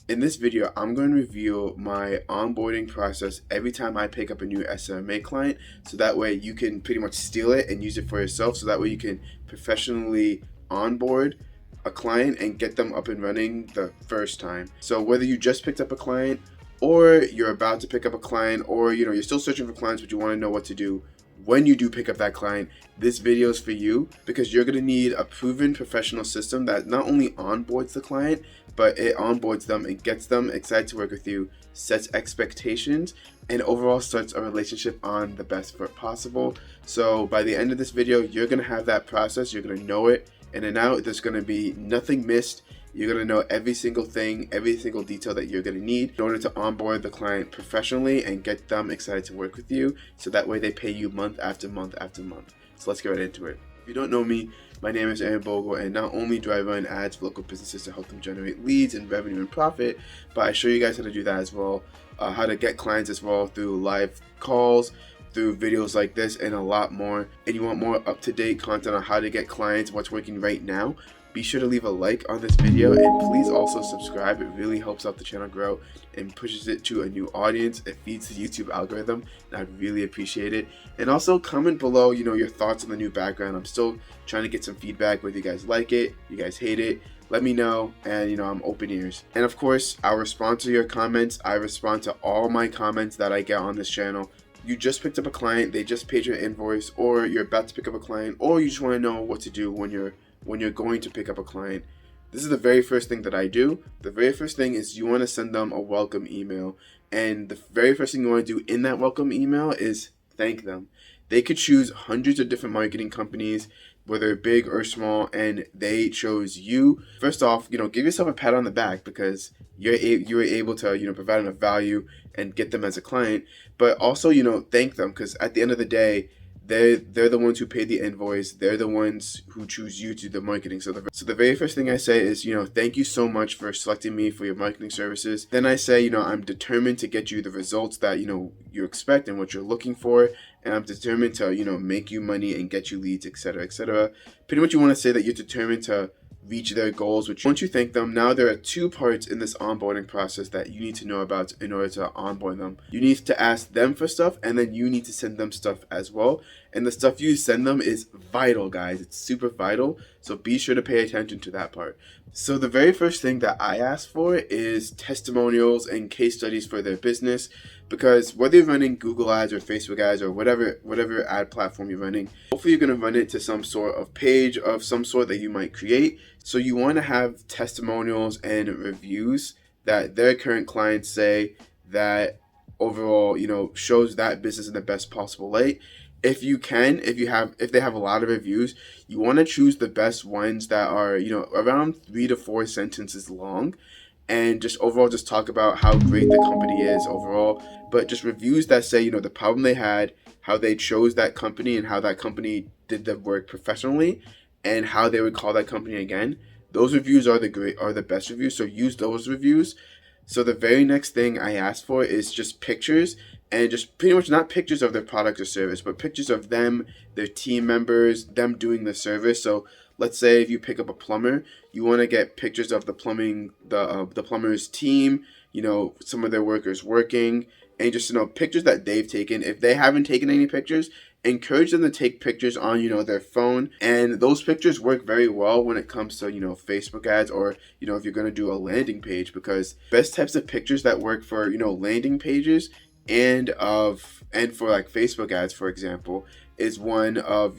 In this video, I'm going to reveal my onboarding process every time I pick up a new SMMA client, so that way you can pretty much steal it and use it for yourself, so that way you can professionally onboard a client and get them up and running the first time. So whether you just picked up a client or you're about to pick up a client, or you're still searching for clients but you want to know what to do when you do pick up that client, this video is for you, because you're going to need a proven professional system that not only onboards the client, but it onboards them and gets them excited to work with you, sets expectations, and overall starts a relationship on the best foot possible. So by the end of this video, you're going to have that process, you're going to know it in and out. There's going to be nothing missed. You're going to know every single thing, every single detail that you're going to need in order to onboard the client professionally and get them excited to work with you, so that way they pay you month after month after month. So let's get right into it. If you don't know me, my name is Aaron Bogle, and not only do I run ads for local businesses to help them generate leads and revenue and profit, but I show you guys how to do that as well, how to get clients as well through live calls, through videos like this, and a lot more. And you want more up-to-date content on how to get clients, what's working right now, be sure to leave a like on this video, and please also subscribe. It really helps out the channel grow and pushes it to a new audience. It feeds the YouTube algorithm, and I'd really appreciate it. And also comment below, your thoughts on the new background. I'm still trying to get some feedback, whether you guys like it, you guys hate it. Let me know, and I'm open ears. And of course, I'll respond to your comments. I respond to all my comments that I get on this channel. You just picked up a client, they just paid your invoice, or you're about to pick up a client, or you just want to know what to do when you're going to pick up a client. This is the very first thing that I do. The very first thing is you want to send them a welcome email. And the very first thing you want to do in that welcome email is thank them. They could choose hundreds of different marketing companies, whether big or small, and they chose you. First off, give yourself a pat on the back, because you were able to, provide enough value and get them as a client. But also, thank them, because at the end of the day, they're the ones who pay the invoice. They're the ones who choose you to do the marketing. So the very first thing I say is, thank you so much for selecting me for your marketing services. Then I say, I'm determined to get you the results that, you expect and what you're looking for. And I'm determined to, make you money and get you leads, etc., etc. Pretty much you want to say that you're determined to reach their goals, which once you thank them, now there are two parts in this onboarding process that you need to know about in order to onboard them. You need to ask them for stuff, and then you need to send them stuff as well. And the stuff you send them is vital, guys. It's super vital, so be sure to pay attention to that part. So the very first thing that I ask for is testimonials and case studies for their business, because whether you're running Google ads or Facebook ads or whatever ad platform you're running, hopefully you're going to run it to some sort of page of some sort that you might create. So you want to have testimonials and reviews that their current clients say that overall, shows that business in the best possible light. If you can, if they have a lot of reviews, you want to choose the best ones that are, around 3 to 4 sentences long, and just overall just talk about how great the company is overall. But just reviews that say, the problem they had, how they chose that company, and how that company did the work professionally, and how they would call that company again. Those reviews are the best reviews, so use those reviews. So the very next thing I ask for is just pictures, and just pretty much not pictures of their product or service, but pictures of them, their team members, them doing the service. So let's say if you pick up a plumber, you want to get pictures of the plumber's team, some of their workers working, and just pictures that they've taken. If they haven't taken any pictures, encourage them to take pictures on their phone. And those pictures work very well when it comes to Facebook ads, or if you're going to do a landing page, because best types of pictures that work for landing pages and for like Facebook ads, for example, is one of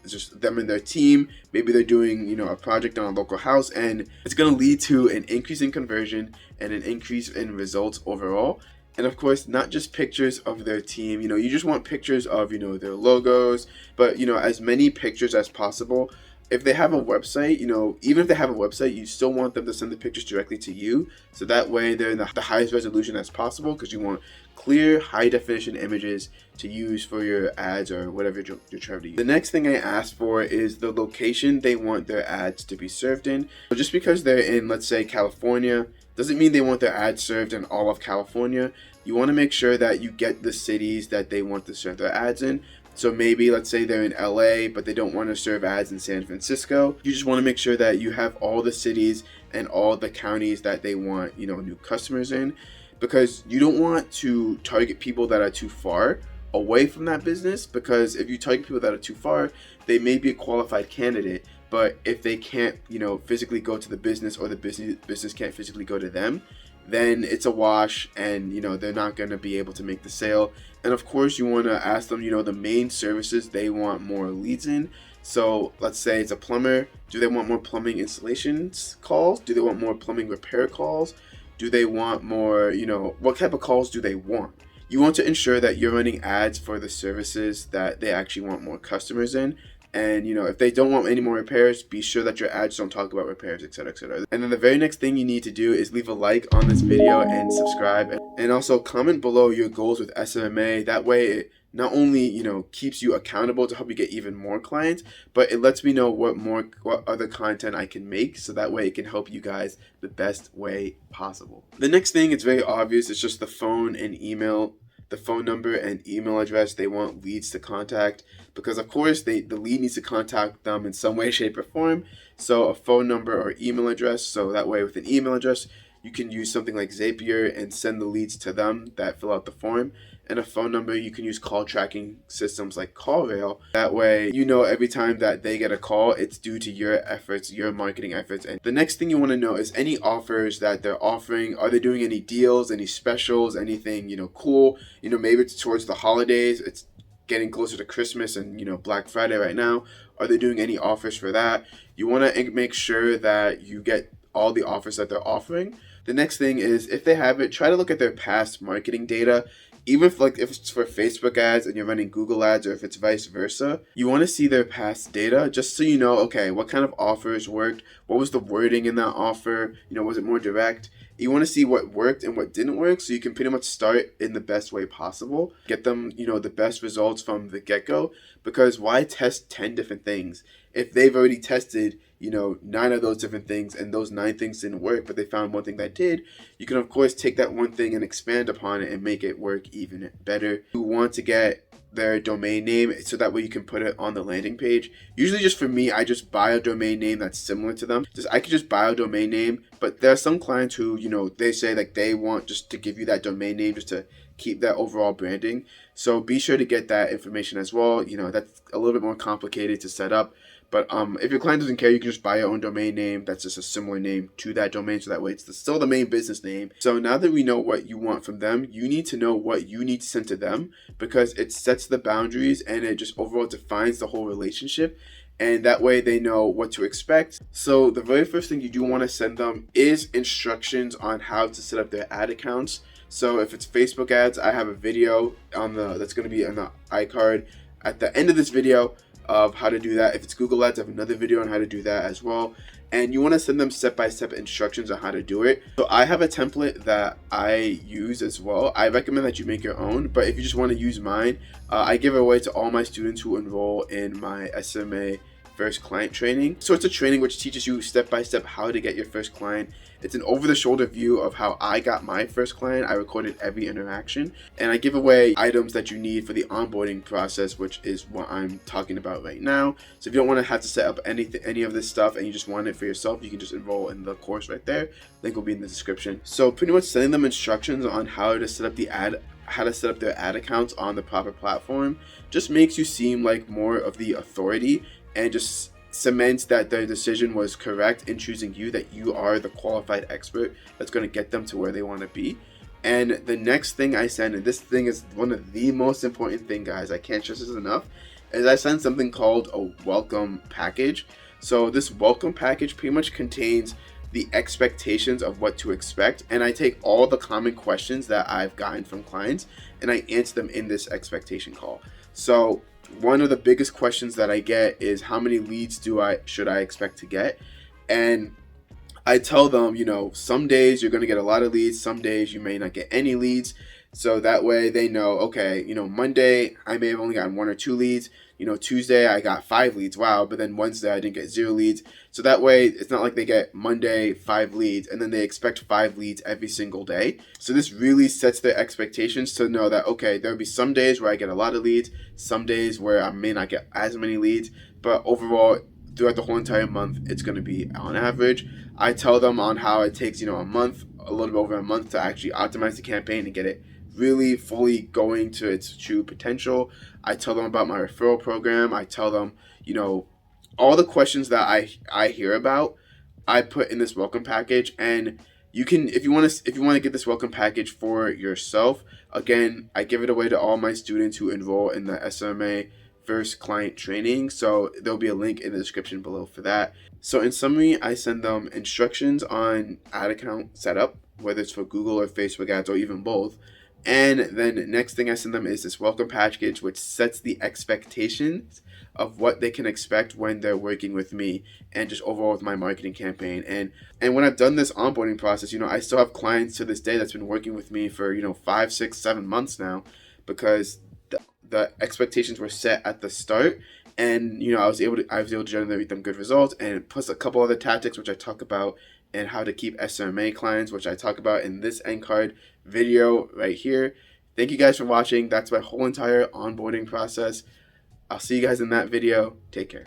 just them and their team. Maybe they're doing a project on a local house, and it's going to lead to an increase in conversion and an increase in results overall. And of course, not just pictures of their team. You just want pictures of their logos, but as many pictures as possible. If they have a website, even if they have a website, you still want them to send the pictures directly to you, so that way they're in the highest resolution as possible, because you want clear, high definition images to use for your ads or whatever you're trying to use. The next thing I ask for is the location they want their ads to be served in. So just because they're in, let's say, California, doesn't mean they want their ads served in all of California. You want to make sure that you get the cities that they want to serve their ads in. So maybe let's say they're in LA, but they don't want to serve ads in San Francisco. You just want to make sure that you have all the cities and all the counties that they want, new customers in, because you don't want to target people that are too far away from that business, because if you target people that are too far, they may be a qualified candidate, but if they can't, physically go to the business, or the business can't physically go to them, then it's a wash, and they're not going to be able to make the sale. And of course, you want to ask them, the main services they want more leads in. So let's say it's a plumber. Do they want more plumbing installations calls? Do they want more plumbing repair calls? Do they want more, what type of calls do they want? You want to ensure that you're running ads for the services that they actually want more customers in. And if they don't want any more repairs, be sure that your ads don't talk about repairs, etc., etc. And then the very next thing you need to do is leave a like on this video and subscribe, and also comment below your goals with SMMA. That way it not only keeps you accountable to help you get even more clients, but it lets me know what other content I can make, so that way it can help you guys the best way possible. The next thing, it's very obvious, it's just the phone and email. The phone number and email address they want leads to contact, because of course the lead needs to contact them in some way, shape, or form. So a phone number or email address, so that way with an email address you can use something like Zapier and send the leads to them that fill out the form. And a phone number, you can use call tracking systems like CallRail. That way, every time that they get a call, it's due to your efforts, your marketing efforts. And the next thing you want to know is any offers that they're offering. Are they doing any deals, any specials, anything, cool? Maybe it's towards the holidays. It's getting closer to Christmas and, Black Friday right now. Are they doing any offers for that? You want to make sure that you get all the offers that they're offering. The next thing is, if they have it, try to look at their past marketing data. Even if it's for Facebook ads and you're running Google ads, or if it's vice versa, you want to see their past data just so you know, okay, what kind of offers worked, what was the wording in that offer, was it more direct? You want to see what worked and what didn't work, so you can pretty much start in the best way possible. Get them, the best results from the get-go, because why test 10 different things if they've already tested 9 of those different things, and those 9 things didn't work, but they found one thing that did? You can of course take that one thing and expand upon it and make it work even better. You want to get their domain name, so that way you can put it on the landing page. Usually, just for me, I just buy a domain name that's similar to them. I could just buy a domain name, but there are some clients who, they say like they want just to give you that domain name just to keep that overall branding. So be sure to get that information as well. That's a little bit more complicated to set up. But if your client doesn't care, you can just buy your own domain name that's just a similar name to that domain, so that way it's still the main business name. So now that we know what you want from them, you need to know what you need to send to them, because it sets the boundaries and it just overall defines the whole relationship. And that way they know what to expect. So the very first thing you do want to send them is instructions on how to set up their ad accounts. So if it's Facebook ads, I have a video that's going to be on the iCard at the end of this video of how to do that. If it's Google ads, I have another video on how to do that as well. And you want to send them step-by-step instructions on how to do it. So I have a template that I use as well. I recommend that you make your own, but if you just want to use mine, I give it away to all my students who enroll in my SMA first client training. So it's a training which teaches you step-by-step how to get your first client. It's an over-the-shoulder view of how I got my first client. I recorded every interaction, and I give away items that you need for the onboarding process, which is what I'm talking about right now. So if you don't want to have to set up any of this stuff and you just want it for yourself, you can just enroll in the course right there. Link will be in the description. So pretty much sending them instructions on how to set up their ad accounts on the proper platform just makes you seem like more of the authority, and just cements that their decision was correct in choosing you, that you are the qualified expert that's going to get them to where they want to be. And the next thing I send, and this thing is one of the most important thing, guys, I can't stress this enough, is I send something called a welcome package. So this welcome package pretty much contains the expectations of what to expect, and I take all the common questions that I've gotten from clients and I answer them in this expectation call. So one of the biggest questions that I get is, how many leads should I expect to get? And I tell them, some days you're going to get a lot of leads, some days you may not get any leads. So that way they know, okay, Monday I may have only gotten 1 or 2 leads. Tuesday I got 5 leads. Wow. But then Wednesday I didn't get 0 leads. So that way it's not like they get Monday 5 leads and then they expect 5 leads every single day. So this really sets their expectations to know that, okay, there'll be some days where I get a lot of leads, some days where I may not get as many leads, but overall, throughout the whole entire month, it's going to be on average. I tell them on how it takes, a month, a little bit over a month to actually optimize the campaign and get it really fully going to its true potential. I tell them about my referral program. I tell them, all the questions that I hear about, I put in this welcome package. And you can, if you want to get this welcome package for yourself, again, I give it away to all my students who enroll in the SMMA first client training. So there'll be a link in the description below for that. So in summary, I send them instructions on ad account setup, whether it's for Google or Facebook ads or even both. And then next thing I send them is this welcome package, which sets the expectations of what they can expect when they're working with me and just overall with my marketing campaign. And when I've done this onboarding process, I still have clients to this day that's been working with me for 5, 6, 7 months now, because the expectations were set at the start. And I was able to generate them good results, and plus a couple other tactics which I talk about, and how to keep SMMA clients, which I talk about in this end card video right here. Thank you guys for watching. That's my whole entire onboarding process. I'll see you guys in that video. Take care.